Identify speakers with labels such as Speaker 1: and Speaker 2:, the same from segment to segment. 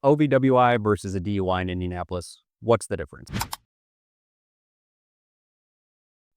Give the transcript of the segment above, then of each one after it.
Speaker 1: OWI versus a DUI in Indianapolis. What's the difference?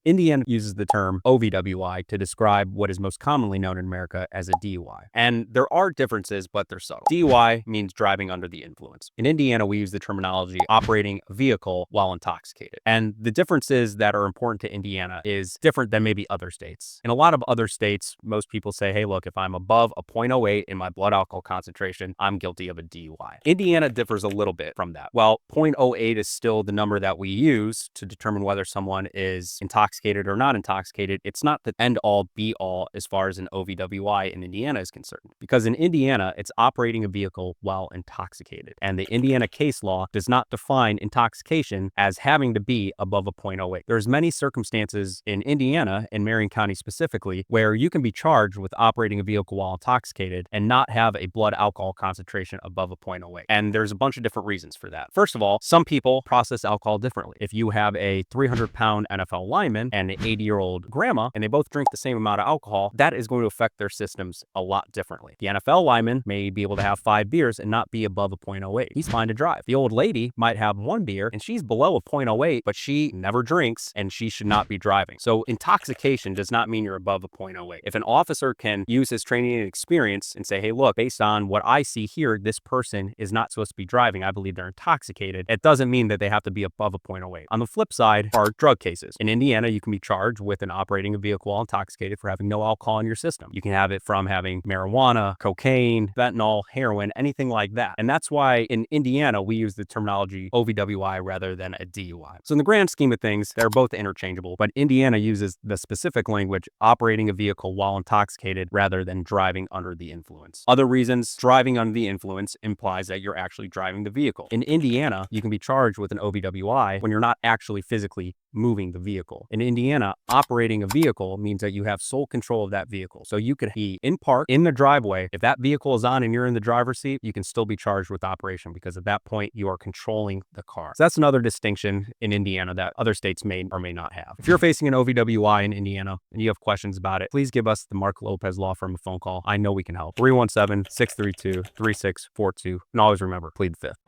Speaker 1: Indiana uses the term OWI to describe what is most commonly known in America as a DUI. And there are differences, but they're subtle. DUI means driving under the influence. In Indiana, we use the terminology operating a vehicle while intoxicated. And the differences that are important to Indiana is different than maybe other states. In a lot of other states, most people say, hey, look, if I'm above a 0.08 in my blood alcohol concentration, I'm guilty of a DUI. Indiana differs a little bit from that. While 0.08 is still the number that we use to determine whether someone is intoxicated or not intoxicated, it's not the end all be all as far as an OWI in Indiana is concerned. Because in Indiana, it's operating a vehicle while intoxicated. And the Indiana case law does not define intoxication as having to be above a 0.08. There's many circumstances in Indiana, and Marion County specifically, where you can be charged with operating a vehicle while intoxicated and not have a blood alcohol concentration above a 0.08. And there's a bunch of different reasons for that. First of all, some people process alcohol differently. If you have a 300-pound NFL lineman and an 80-year-old grandma, and they both drink the same amount of alcohol, that is going to affect their systems a lot differently. The NFL lineman may be able to have 5 beers and not be above a 0.08. He's fine to drive. The old lady might have 1 beer and she's below a 0.08, but she never drinks and she should not be driving. So intoxication does not mean you're above a 0.08. If an officer can use his training and experience and say, hey, look, based on what I see here, this person is not supposed to be driving. I believe they're intoxicated. It doesn't mean that they have to be above a 0.08. On the flip side are drug cases. In Indiana, you can be charged with operating a vehicle while intoxicated for having no alcohol in your system. You can have it from having marijuana, cocaine, fentanyl, heroin, anything like that. And that's why in Indiana, we use the terminology OWI rather than a DUI. So in the grand scheme of things, they're both interchangeable, but Indiana uses the specific language operating a vehicle while intoxicated rather than driving under the influence. Other reasons, driving under the influence implies that you're actually driving the vehicle. In Indiana, you can be charged with an OWI when you're not actually physically moving the vehicle. In Indiana, operating a vehicle means that you have sole control of that vehicle. So you could be in park, in the driveway. If that vehicle is on and you're in the driver's seat, you can still be charged with operation because at that point you are controlling the car. So that's another distinction in Indiana that other states may or may not have. If you're facing an OWI in Indiana and you have questions about it, please give us the Marc Lopez Law Firm a phone call. I know we can help. 317-632-3642. And always remember, plead the fifth.